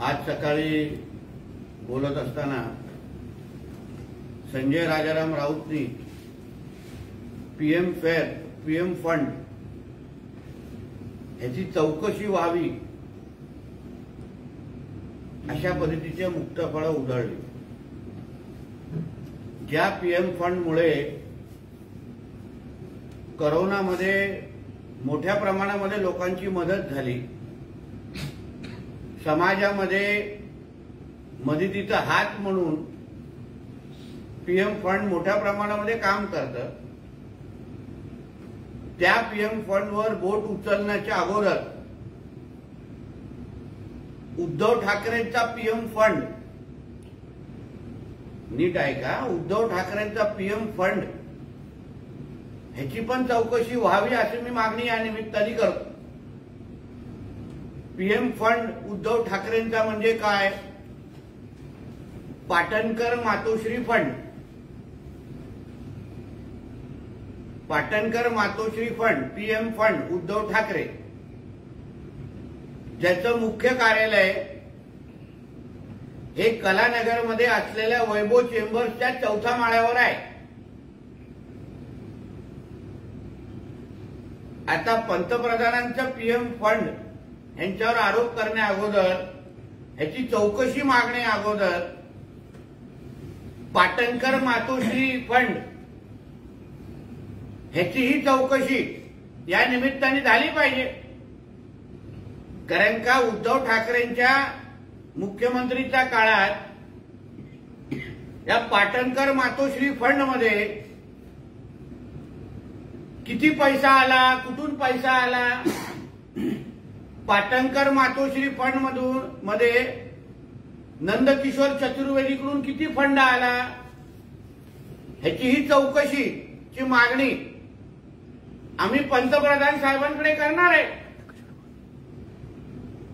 आज सकाळी बोलत असताना संजय राजाराम राऊतनी पीएम फंड ह्याची चौकशी व्हावी अशा पद्धतीचे मुक्तफळं उधळली। ज्या पीएम फंडमुळे कोरोनामध्ये मोठ्या प्रमाणामध्ये लोकांची मदत झाली, समाजामध्ये मदतीचा हात म्हणून पीएम फंड मोठ्या प्रमाणामध्ये काम करतं, त्या पीएम फंडवर बोट उचलण्याच्या अगोदर उद्धव ठाकरेंचा पीएम फंड, नीट ऐका, उद्धव ठाकरेंचा पीएम फंड ह्याची पण चौकशी व्हावी अशी मी मागणी या निमित्ताने करतो। पीएम फंड उद्धव ठाकरेंचा म्हणजे काय? Patankar Matoshree fund, Patankar Matoshree fund, PM fund Uddhav Thackeray, ज्याचं मुख्य कार्यालय हे कलानगरमध्ये असलेल्या वैभव चेंबर्सच्या 4थ्या माळ्यावर आहे। आता पंतप्रधानांचं पीएम फंड यांच्यावर आरोप करण्या अगोदर, ह्याची चौकशी मागण्या अगोदर पाटणकर मातोश्री फंड ह्याचीही चौकशी या निमित्ताने झाली पाहिजे। कारण का उद्धव ठाकरेंच्या मुख्यमंत्रीच्या काळात या पाटणकर मातोश्री फंड मध्ये किती पैसा आला, कुठून पैसा आला, पाटणकर मातोश्री फंड मध्ये नंदकिशोर चतुर्वेदीकडून किती फंड आला, ह्याचीही चौकशीची मागणी आम्ही पंतप्रधान साहेबांकडे करणार आहे।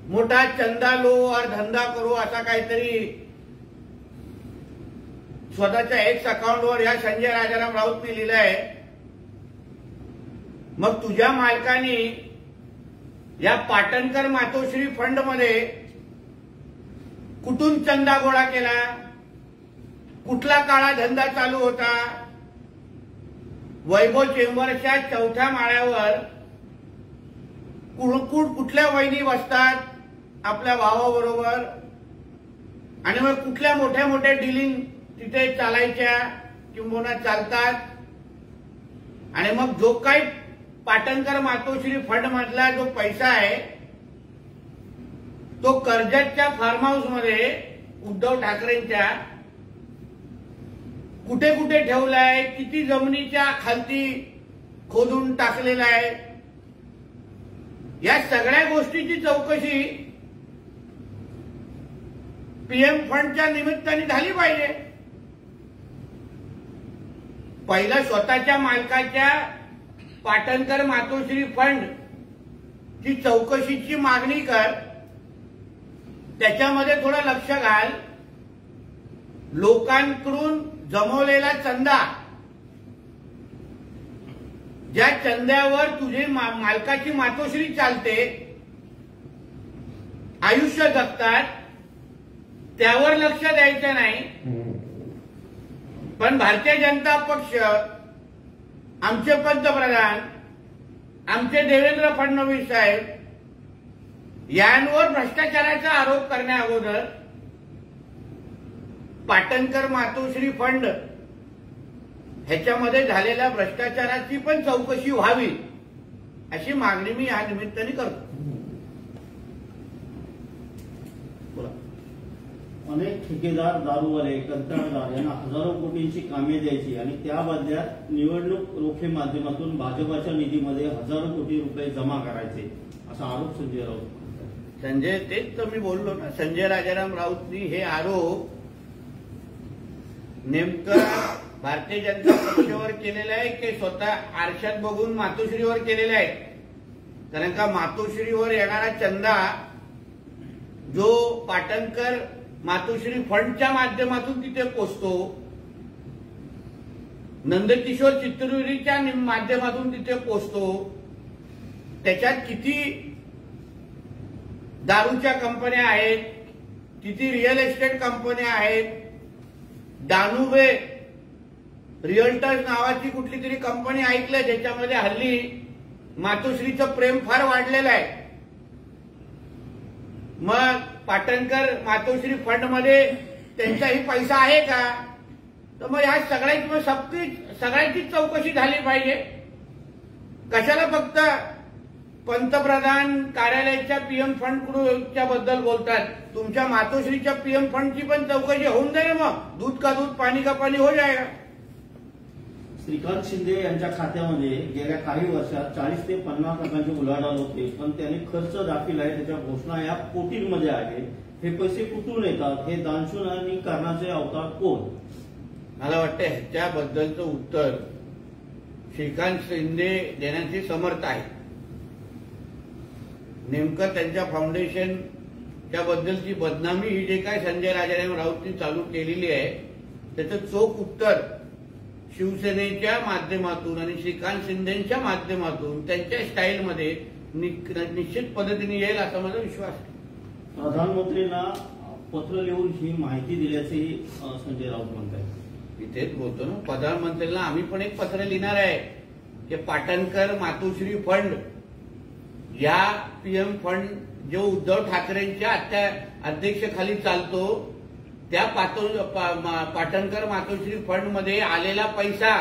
मोठा चंदा लो और धंदा करो असा काहीतरी स्वतःच्या एक्स अकाउंटवर या संजय राजाराम राऊतने लिहिलंय। मग तुझ्या मालकाने या पाटणकर मातोश्री फंड मध्ये कुठून चंदा गोळा केला, कुठला काळा धंदा चालू होता? वैभव चेंबरच्या 4थ्या माळ्यावर कुठल्या वहिनी बसतात आपल्या भावाबरोबर, आणि मग कुठल्या मोठ्या मोठ्या डीलिंग तिथे चालायच्या किंवा चालतात, आणि मग जो काही पाटणकर मातोश्री फंड मधला जो पैसा आहे तो कर्जतच्या फार्म हाऊस मध्ये उद्धव ठाकरेंच्या कुठे कुठे ठेवलाय, किती जमिनीच्या खालती खोदून टाकलेला आहे, या सगळ्या गोष्टीची चौकशी पीएम फंडच्या निमित्ताने झाली पाहिजे। पहिला स्वतःच्या मालकाच्या पाटणकर मातोश्री फंड ची चौकशीची मागणी कर, त्याच्यामध्ये थोडं लक्ष घाल। लोकांकडून जमवलेला चंदा, ज्या चंद्यावर तुझे मालकाची मातोश्री चालते, आयुष्य जगतात, त्यावर लक्ष द्यायचं नाही। पण भारतीय जनता पक्ष, आमचे पंतप्रधान, आमचे देवेंद्र फडणवीस साहेब यांवर भ्रष्टाचाराचा आरोप करण्या अगोदर पाटणकर मातोश्री फंड ह्याच्यामध्ये झालेल्या भ्रष्टाचाराची पण चौकशी व्हावी अशी मागणी मी या निमित्ताने करतो। अनेक ठेकेदार, दारूवाले, कंत्राटदार यांना हजारो कोटींची कामे द्यायची आणि त्या बदल्यात निवडणूक रोखे माध्यमातून भाजपाच्या निधीमध्ये हजारो कोटी रुपये जमा करायचे, असा आरोप संजय राऊत। संजय, तेच तर मी बोललो ना, संजय राजाराम राऊतनी हे आरोप नेमकं भारतीय जनता पक्षावर केलेलं आहे की स्वतः आरशात बघून मातोश्रीवर केलेलं आहे? कारण का मातोश्रीवर येणारा चंदा जो पाटणकर मातोश्री फंडच्या माध्यमातून तिथे पोचतो, नंदकिशोर चित्तुर्वेदीच्या माध्यमातून तिथे पोचतो, त्याच्यात किती दारूच्या कंपन्या आहेत, किती रिअल एस्टेट कंपन्या आहेत. दानुबे रिअल्टर्स नावाची कुठली तरी कंपनी ऐकलं, ज्याच्यामध्ये हल्ली मातोश्रीचं प्रेम फार वाढलेलं आहे. मग पाटणकर मातोश्री फंड मध्ये त्यांचाही पैसा आहे का? तर मग ह्या सगळ्यांचीच चौकशी झाली पाहिजे. कशाला फक्त पंतप्रधान कार्यालयाच्या पीएम फंडच्या बद्दल बोलतात? तुमच्या मातोश्रीच्या पीएम फंडची पण चौकशी होऊन जाईल. मग दूध का दूध पाणी का पाणी हो जाएगा. श्रीकांत शिंदे यांच्या खात्यामध्ये गेल्या काही वर्षात 40 ते 50 लाखांची उलाढाल होते, पण त्यांनी खर्च दाखविला आहे. त्याच्या घोषणा या कोटींमध्ये आहे. हे पैसे कुठून येतात? हे दानशूरांनी करण्याचे अवतार कोण? मला वाटतं ह्याच्याबद्दलचं उत्तर श्रीकांत शिंदे देण्याची समर्थ आहे. नेमकं त्यांच्या फाउंडेशनच्या बद्दलची बदनामी ही जे काय संजय राजाराम राऊतनी चालू केलेली आहे, त्याचं चोख उत्तर शिवसेनेच्या माध्यमातून आणि श्रीकांत शिंदेच्या माध्यमातून त्यांच्या स्टाईलमध्ये निश्चित पद्धतीने येईल असा माझा विश्वास आहे. प्रधानमंत्रींना पत्र लिहून ही माहिती दिल्याचंही संजय राऊत म्हणतात. इथेच बोलतो ना, प्रधानमंत्र्यांना आम्ही पण एक पत्र लिहिणार आहे की पाटणकर मातोश्री फंड या पीएम फंड जो उद्धव ठाकरेंच्या अध्यक्षतेखाली चालतो, त्या पाटणकर मातोश्री फंड मध्ये आलेला पैसा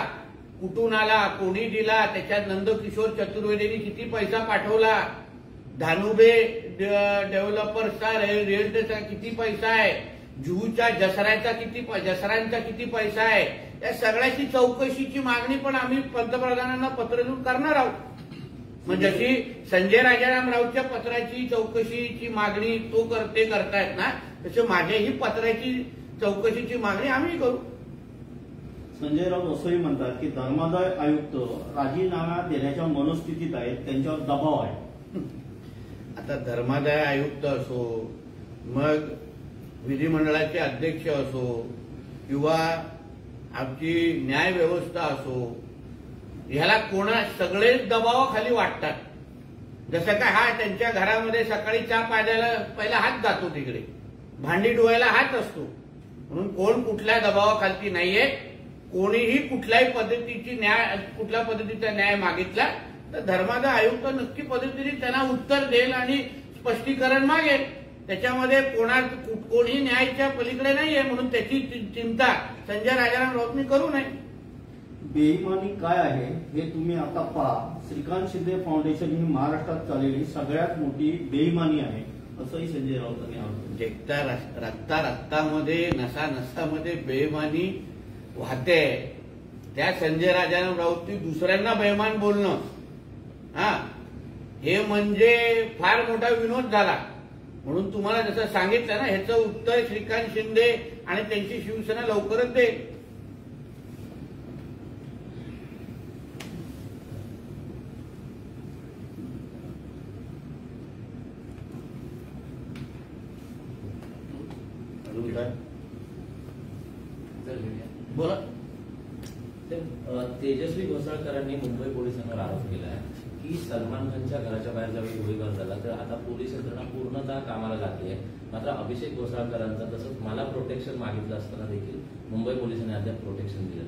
कुठून आला, कोणी दिला, त्याच्यात नंदकिशोर चतुर्वेदींनी किती पैसा पाठवला, धानुबे डेव्हलपर्सचा रिअल्टरचा किती पैसा आहे, जुहूच्या जसरांचा किती पैसा आहे, या सगळ्याची चौकशीची मागणी पण आम्ही पंतप्रधानांना पत्र लिहून करणार आहोत. मग जशी संजय राजाराम राऊतच्या पत्राची चौकशीची मागणी तो करतायत ना, तसं माझ्याही पत्राची चौकशीची मागणी आम्ही करू. संजय राऊत असंही म्हणतात की धर्मादाय आयुक्त राजीनामा देण्याच्या मनस्थितीत आहेत, त्यांच्यावर दबाव आहे. आता धर्मादाय आयुक्त असो, मग विधिमंडळाचे अध्यक्ष असो, किंवा आमची न्याय व्यवस्था असो, ह्याला सगळेच दबावाखाली वाटतात. जसं काय हा त्यांच्या घरामध्ये सकाळी चहा प्यायला पहिला हात जातो, तिकडे भांडी धुवायला हात असतो, म्हणून कोण कुठल्या दबावाखाली नाहीये. कोणीही कुठल्या पद्धतीचा न्याय मागितला तर धर्मादाय आयुक्त नक्की पद्धतीने त्यांना उत्तर देईल आणि स्पष्टीकरण मागेल. त्याच्यामध्ये कोणी न्यायाच्या पलीकडे नाहीये, म्हणून त्याची चिंता संजय राजाराम राऊतनी करू नये. बेईमानी काय आहे हे तुम्ही आता पहा. श्रीकांत शिंदे फाउंडेशन ही महाराष्ट्रात चाललेली सगळ्यात मोठी बेईमानी आहे, असंही संजय राऊतांनी म्हटलं. रक्तामध्ये नसामध्ये बेईमानी वाहते. त्या संजय राजाराम राऊतनी दुसऱ्यांना बेईमान बोलणं, हे म्हणजे फार मोठा विनोद झाला. म्हणून तुम्हाला जसं सांगितलं ना, ह्याचं उत्तर श्रीकांत शिंदे आणि त्यांची शिवसेना लवकरच देईल. बोला. तेजस्वी घोसाळकरांनी मुंबई पोलिसांवर आरोप केला आहे की सलमान खानच्या घराच्या बाहेर ज्यावेळी गोळीबार झाला तर आता पोलीस यंत्रणा पूर्णतः कामाला लागली आहे. मात्र अभिषेक घोसाळकरांचा तसंच मला प्रोटेक्शन मागितलं असताना देखील मुंबई पोलिसांनी अद्याप प्रोटेक्शन दिलं.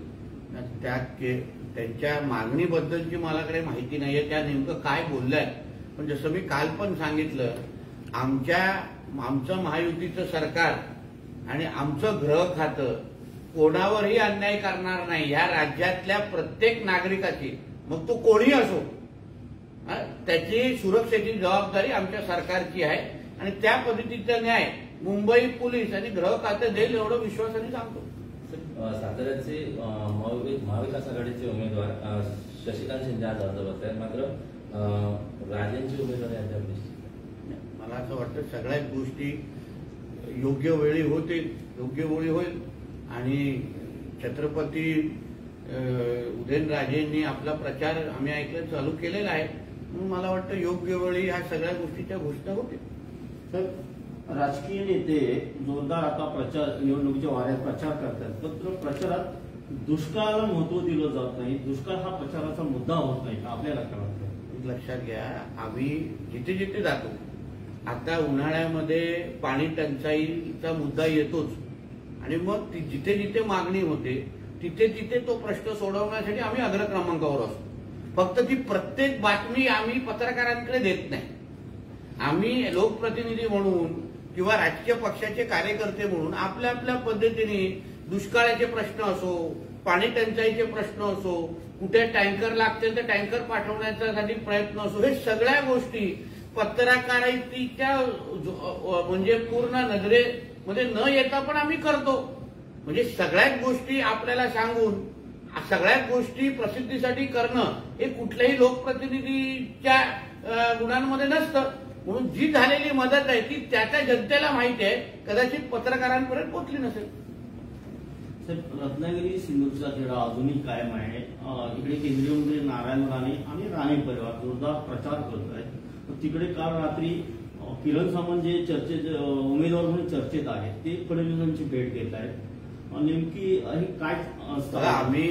त्यांच्या मागणीबद्दलची मला काही माहिती नाहीये, त्या नेमकं काय बोलल्यात. पण जसं मी काल पण सांगितलं, आमचं महायुतीचं सरकार आणि आमचं गृह खातं कोणावरही अन्याय करणार नाही. या राज्यातल्या प्रत्येक नागरिकाची, मग तो कोणी असो, त्याची सुरक्षेची जबाबदारी आमच्या सरकारची आहे आणि त्या पद्धतीचा न्याय मुंबई पोलीस आणि गृह खातं देईल एवढं विश्वासाने सांगतो. साताऱ्याचे महाविकास आघाडीचे उमेदवार शशिकांत शिंदे आज अर्ज करतायत, मात्र राजेंची उमेदवारी अद्याप निश्चित. मला असं वाटतं सगळ्याच गोष्टी योग्य वेळी होईल आणि छत्रपती उदयनराजेंनी आपला प्रचार आम्ही ऐकलं चालू केलेला आहे. म्हणून मला वाटतं योग्य वेळी ह्या सगळ्या गोष्टीच्या घोषणा होतील. तर राजकीय नेते जोरदार आता निवडणुकीच्या वाऱ्यात प्रचार करतात, तर प्रचारात दुष्काळाला महत्व दिलं जात नाही. दुष्काळ हा प्रचाराचा मुद्दा होत नाही. आपल्याला काय वाटतं? लक्षात घ्या, आम्ही जिथे जिथे जातो, आता उन्हाळ्यामध्ये पाणी टंचाईचा मुद्दा येतोच आणि मग जिथे जिथे मागणी होते तिथे तिथे तो प्रश्न सोडवण्यासाठी आम्ही अग्रक्रमांकावर असतो. फक्त ती प्रत्येक बातमी आम्ही पत्रकारांकडे देत नाही. आम्ही लोकप्रतिनिधी म्हणून किंवा राजकीय पक्षाचे कार्यकर्ते म्हणून आपल्या आपल्या पद्धतीने दुष्काळाचे प्रश्न असो, पाणी टंचाईचे प्रश्न असो, कुठे टँकर लागतील तर टँकर पाठवण्यासाठी प्रयत्न असो, हे सगळ्या गोष्टी पत्रकारितेच्या म्हणजे पूर्ण नजरेमध्ये न येता पण आम्ही करतो. म्हणजे सगळ्याच गोष्टी आपल्याला सांगून सगळ्याच गोष्टी प्रसिद्धीसाठी करणं हे कुठल्याही लोकप्रतिनिधीच्या गुणांमध्ये नसतं. म्हणून जी झालेली मदत आहे ती त्या जनतेला माहिती आहे, कदाचित पत्रकारांपर्यंत पोहोचली नसेल. रत्नागिरी सिंधुदुर्गचा तिढा अजूनही कायम आहे. इकडे केंद्रीय मंत्री नारायण राणे आणि राणे परिवार जोरदार प्रचार करत आहेत. तिकडे काल रात्री किरण सामंत जे चर्चेत उमेदवार म्हणून चर्चेत आहेत ते फडणवीसांची भेट घेत आहेत. नेमकी काय आम्ही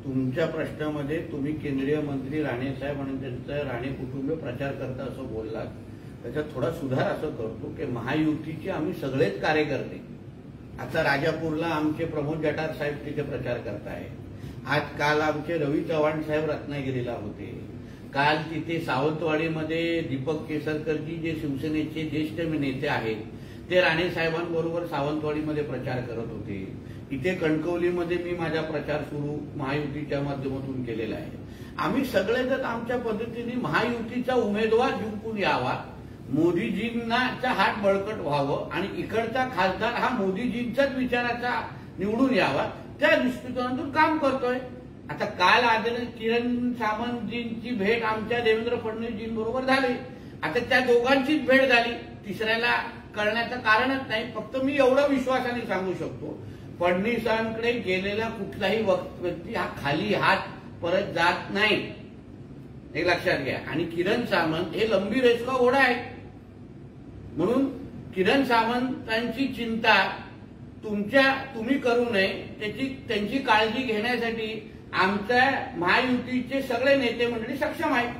तुमच्या प्रश्नामध्ये तुम्ही केंद्रीय मंत्री राणे साहेब आणि त्यांचं राणे कुटुंब प्रचार करता असं बोललात, त्याच्यात थोडा सुधार असं करतो की महायुतीचे आम्ही सगळेच कार्यकर्ते. आता राजापूरला आमचे प्रमोद जठार साहेब तिथे प्रचार करताय. आज काल आमचे रवी चव्हाण साहेब रत्नागिरीला होते. काल तिथे सावंतवाडीमध्ये दीपक केसरकरजी जे शिवसेनेचे ज्येष्ठ नेते आहेत ते राणे साहेबांबरोबर सावंतवाडीमध्ये प्रचार करत होते. इथे कणकवलीमध्ये मी माझा प्रचार सुरू महायुतीच्या माध्यमातून केलेला आहे. आम्ही सगळेजण आमच्या पद्धतीने महायुतीचा उमेदवार जिंकून यावा, मोदीजींचा हात बळकट व्हावं आणि इकडचा खासदार हा मोदीजींच्याच विचाराचा निवडून यावा, त्या दृष्टिकोनातून काम करतोय. आता काल आदरणीय किरण सामंतजींची भेट आमच्या देवेंद्र फडणवीसजींबरोबर झाली. आता त्या दोघांचीच भेट झाली, तिसऱ्याला कळण्याचं कारणच नाही. फक्त मी एवढं विश्वासाने सांगू शकतो, फडणवीसांकडे गेलेला कुठलाही व्यक्ती हा खाली हात परत जात नाही, हे लक्षात घ्या. आणि किरण सामंत हे लंबी रेस का घोडा आहे, म्हणून किरण सामंतांची चिंता तुम्ही करू नये, त्यांची काळजी घेण्यासाठी आमच्या महायुतीचे सगळे नेते मंडळी सक्षम आहेत.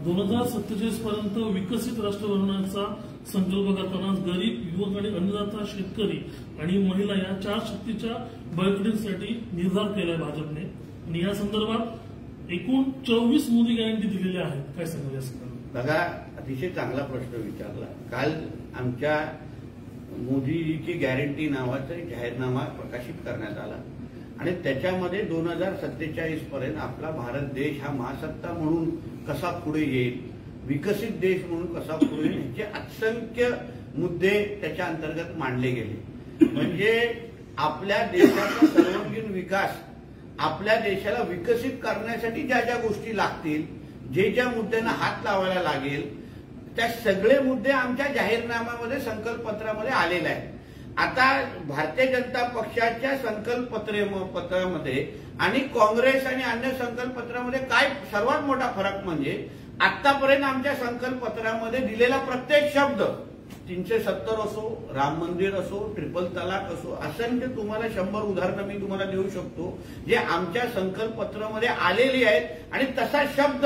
2047 पर्यंत विकसित राष्ट्र बनवण्याचा संकल्प करताना गरीब, युवक आणि अन्नदाता, शेतकरी आणि महिला या 4 शक्तीच्या बळकटीसाठी निर्धार केलाय भाजपने. आणि या संदर्भात एकूण 24 मोदी गॅरंटी दिलेल्या आहेत. काय सांगाल या संदर्भात? बघा, अतिशय चांगला प्रश्न विचारला. काल आमच्या मोदीजीची गॅरंटी नावाचा जाहीरनामा प्रकाशित करण्यात आला आणि त्याच्यामध्ये 2047 पर्यंत आपला भारत देश हा महासत्ता म्हणून कसा पुढे येईल, विकसित देश म्हणून कसा पुढे येईल, याचे असंख्य मुद्दे त्याच्या अंतर्गत मांडले गेले. म्हणजे आपल्या देशाचा सर्वांगीण विकास, आपल्या देशाला विकसित करण्यासाठी ज्या ज्या गोष्टी लागतील, जे ज्या मुद्द्यांना हात लावायला लागेल, त्या सगळे मुद्दे आमच्या जाहीरनाम्यामध्ये संकल्पपत्रामध्ये आलेले आहेत. आता भारतीय जनता पक्षाच्या संकल्पपत्रामध्ये आणि काँग्रेस आणि अन्य संकल्पपत्रामध्ये काय सर्वात मोठा फरक म्हणजे आतापर्यंत आमच्या संकल्पपत्रामध्ये दिलेला प्रत्येक शब्द, 370 असो, राम मंदिर असो, ट्रिपल तलाक असो, असंख्य तुम्हाला 100 उदाहरणं मी तुम्हाला देऊ शकतो जे आमच्या संकल्पपत्रामध्ये आलेली आहेत आणि तसा शब्द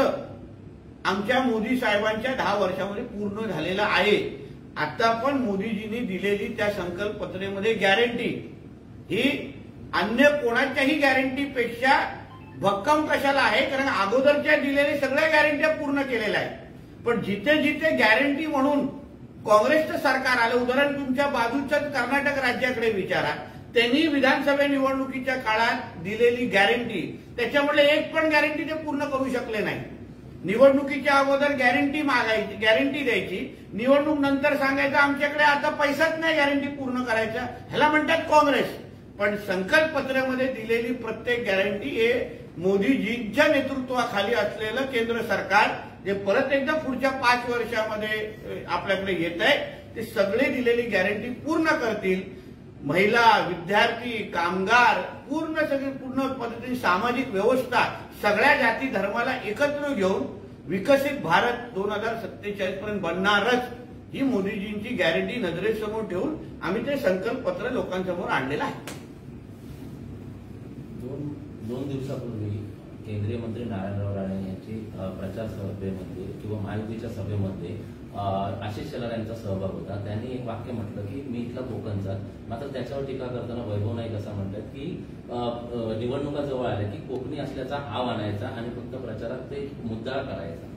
आमच्या मोदी साहेबांच्या 10 वर्षामध्ये पूर्ण झालेला आहे. आता पण मोदीजींनी दिलेली त्या संकल्पपत्रेमध्ये गॅरंटी ही अन्य कोणाच्याही गॅरंटीपेक्षा भक्कम कशाला आहे, कारण अगोदरच्या दिलेल्या सगळ्या गॅरंट्या पूर्ण केलेल्या आहेत. पण जिथे जिथे गॅरंटी म्हणून काँग्रेसचं सरकार आलं, उदाहरण तुमच्या बाजूच्या कर्नाटक राज्याकडे विचारा, त्यांनी विधानसभा निवडणुकीच्या काळात दिलेली गॅरंटी, त्याच्यामुळे एक पण गॅरंटी ते पूर्ण करू शकले नाही. निवडणुकीच्या अगोदर गॅरंटी मागायची, गॅरंटी द्यायची, निवडणूक नंतर सांगायचं आमच्याकडे आता पैसाच नाही गॅरंटी पूर्ण करायचा, ह्याला म्हणतात काँग्रेस. पण संकल्पपत्रामध्ये दिलेली प्रत्येक गॅरंटी हे मोदीजींच्या नेतृत्वाखाली असलेलं केंद्र सरकार, जे परत एकदा पुढच्या 5 वर्षामध्ये आपल्याकडे येत आहे, ते सगळे दिलेली गॅरंटी पूर्ण करतील. महिला, विद्यार्थी, कामगार, पूर्ण पद्धतीने सामाजिक व्यवस्था, सगळ्या जाती धर्माला एकत्र घेऊन विकसित भारत 2047 पर्यंत बनणारच, ही मोदीजींची गॅरंटी नजरेसमोर ठेवून आम्ही ते संकल्पपत्र लोकांसमोर आणलेलं आहे. 2 दिवसापूर्वी केंद्रीय मंत्री नारायणराव राणे यांची प्रचार सभेमध्ये किंवा महायुतीच्या सभेमध्ये आशिष शेलार यांचा सहभाग होता. त्यांनी एक वाक्य म्हटलं की मी इथला कोकणचा. मात्र त्याच्यावर टीका करताना वैभव नाईक असं म्हणतात की निवडणुका जवळ आल्या की कोकणी असल्याचा हाव आणायचा आणि फक्त प्रचारात ते मुद्दा करायचा.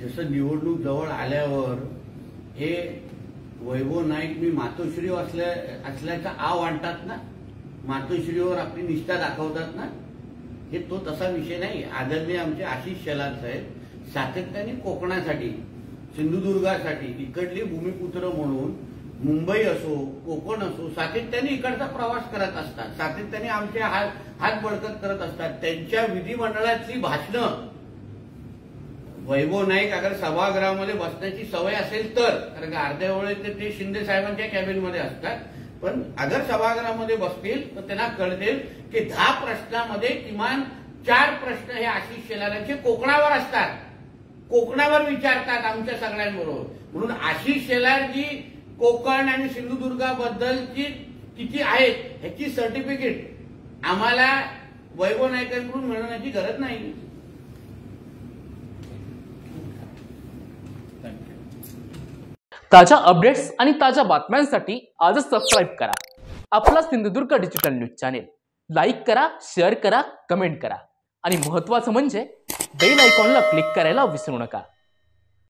जसं निवडणूक जवळ आल्यावर हे वैभव नाईक मी मातोश्री असल्याचा आव आणतात ना, मातोश्रीवर आपली निष्ठा दाखवतात ना, हे तो तसा विषय नाही. आदरणीय आमचे आशिष शेलार साहेब सातत्याने कोकणासाठी, सिंधुदुर्गासाठी इकडले भूमिपुत्र म्हणून मुंबई असो कोकण असो सातत्याने इकडचा प्रवास करत असतात, सातत्याने आमचे हात बळकट करत असतात. त्यांच्या विधिमंडळातली भाषणं वैभव नाईक अगर सभागृहामध्ये बसण्याची सवय असेल तर, कारण अर्ध्या वेळेत ते शिंदे साहेबांच्या कॅबिनमध्ये असतात, पण अगर सभागृहामध्ये बसतील तर त्यांना कळतील की 10 प्रश्नामध्ये किमान 4 प्रश्न हे आशिष शेलारांचे कोकणावर असतात, कोकणावर विचारतात आमच्या सगळ्यांबरोबर. म्हणून आशिष शेलार जी कोकण आणि सिंधुदुर्गाबद्दलची किती आहेत ह्याची सर्टिफिकेट आम्हाला वैभव नाईकांकडून मिळवण्याची गरज नाही. ताज्या अपडेट्स आणि ताज्या बातम्यांसाठी आजच सबस्क्राईब करा आपला Sindhudurg digital news channel. Like करा, शेअर करा, कमेंट करा आणि महत्त्वाचं म्हणजे बेल आयकॉनला क्लिक करायला विसरू नका.